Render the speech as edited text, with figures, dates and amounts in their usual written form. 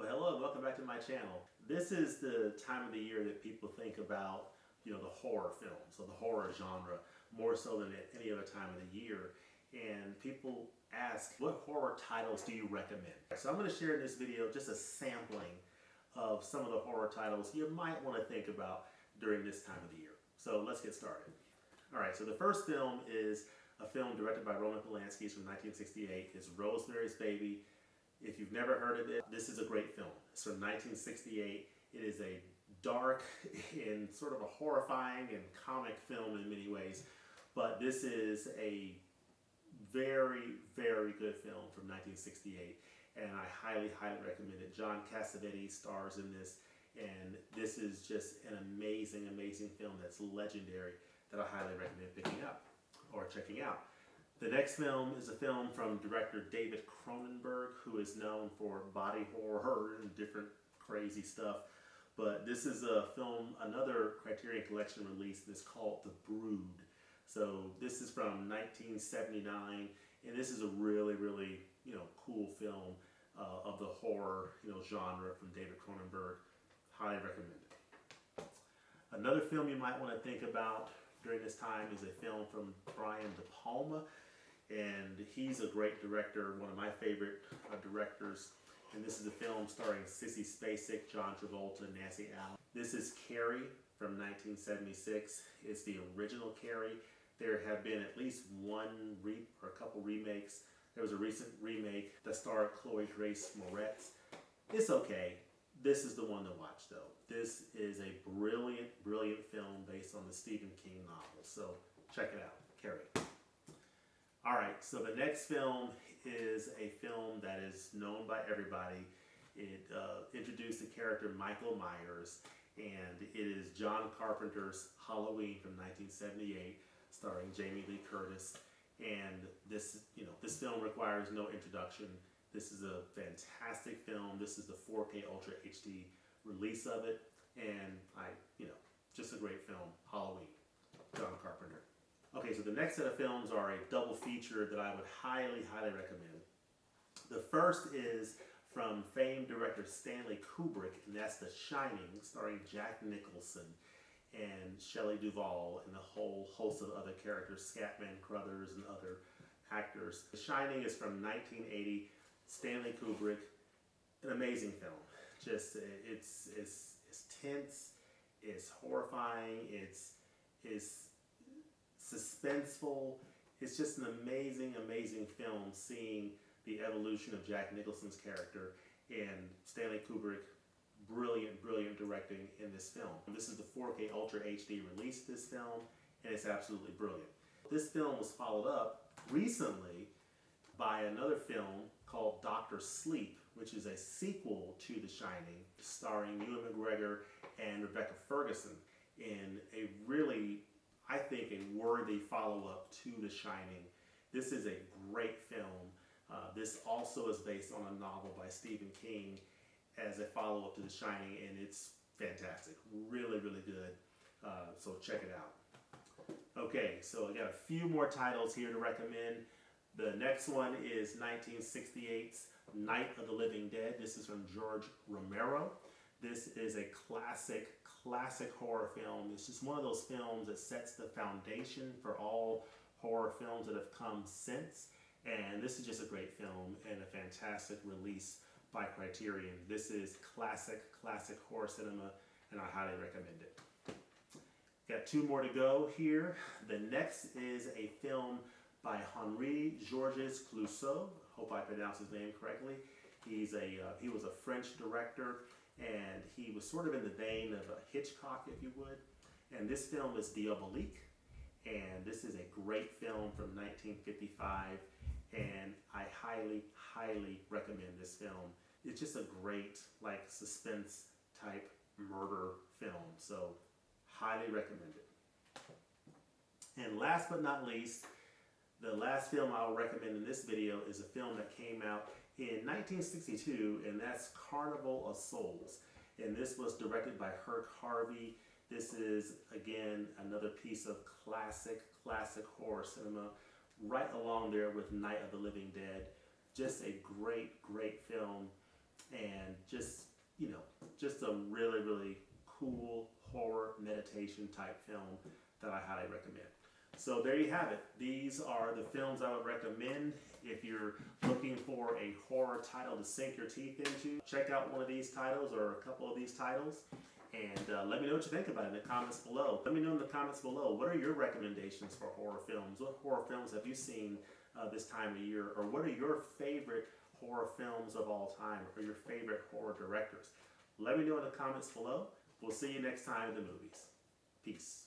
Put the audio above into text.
Well, hello and welcome back to my channel. This is the time of the year that people think about, the horror films, or the horror genre, more so than at any other time of the year. And people ask, what horror titles do you recommend? So I'm going to share in this video just a sampling of some of the horror titles you might want to think about during this time of the year. So let's get started. Alright, so the first film is a film directed by Roman Polanski. It's from 1968. It's Rosemarys Baby. If you've never heard of it, this is a great film. It's from 1968. It is a dark and sort of a horrifying and comic film in many ways, but this is a very, very good film from 1968, and I highly, highly recommend it. John Cassavetes stars in this, and this is just an amazing, amazing film that's legendary that I highly recommend picking up or checking out. The next film is a film from director David Cronenberg, who is known for body horror and different crazy stuff. But this is a film, another Criterion Collection release that's called The Brood. So this is from 1979, and this is a really, really, cool film of the horror, genre from David Cronenberg. Highly recommend it. Another film you might want to think about during this time is a film from Brian De Palma. And he's a great director, one of my favorite directors. And this is a film starring Sissy Spacek, John Travolta, Nancy Allen. This is Carrie from 1976. It's the original Carrie. There have been at least one or a couple remakes. There was a recent remake that starred Chloe Grace Moretz. It's okay. This is the one to watch though. This is a brilliant, brilliant film based on the Stephen King novel. So check it out, Carrie. Alright, so the next film is a film that is known by everybody. It introduced the character Michael Myers, and it is John Carpenter's Halloween from 1978, starring Jamie Lee Curtis. And this film requires no introduction. This is a fantastic film. This is the 4K Ultra HD release of it, and just a great film, Halloween, John Carpenter. Okay, so the next set of films are a double feature that I would highly, highly recommend. The first is from famed director Stanley Kubrick, and that's The Shining, starring Jack Nicholson and Shelley Duvall and a whole host of other characters, Scatman Crothers and other actors. The Shining is from 1980, Stanley Kubrick, an amazing film. Just, it's tense, it's horrifying, it's suspenseful. It's just an amazing, amazing film, seeing the evolution of Jack Nicholson's character, and Stanley Kubrick, brilliant, brilliant directing in this film. This is the 4K Ultra HD release of this film, and it's absolutely brilliant. This film was followed up recently by another film called Dr. Sleep, which is a sequel to The Shining, starring Ewan McGregor and Rebecca Ferguson, in a really, I think, a worthy follow-up to The Shining. This is a great film. This also is based on a novel by Stephen King as a follow-up to The Shining, and it's fantastic. Really, really good. So check it out. Okay, so I got a few more titles here to recommend. The next one is 1968's Night of the Living Dead. This is from George Romero. This is a classic, classic horror film. It's just one of those films that sets the foundation for all horror films that have come since. And this is just a great film and a fantastic release by Criterion. This is classic, classic horror cinema, and I highly recommend it. Got two more to go here. The next is a film by Henri Georges Clouzot. Hope I pronounced his name correctly. He was a French director, and he was sort of in the vein of a Hitchcock, if you would. And this film is Diabolique, and this is a great film from 1955, and I highly, highly recommend this film. It's just a great, suspense type murder film, so highly recommend it. And last but not least, the last film I'll recommend in this video is a film that came out in 1962, and that's Carnival of Souls. And this was directed by Herk Harvey. This is, again, another piece of classic, classic horror cinema, right along there with Night of the Living Dead. Just a great, great film. and just, just a really, really cool horror meditation type film that I highly recommend. So there you have it. These are the films I would recommend if you're looking for a horror title to sink your teeth into. Check out one of these titles or a couple of these titles, and let me know what you think about it in the comments below. Let me know in the comments below, what are your recommendations for horror films? What horror films have you seen this time of year? Or what are your favorite horror films of all time, or your favorite horror directors? Let me know in the comments below. We'll see you next time in the movies. Peace.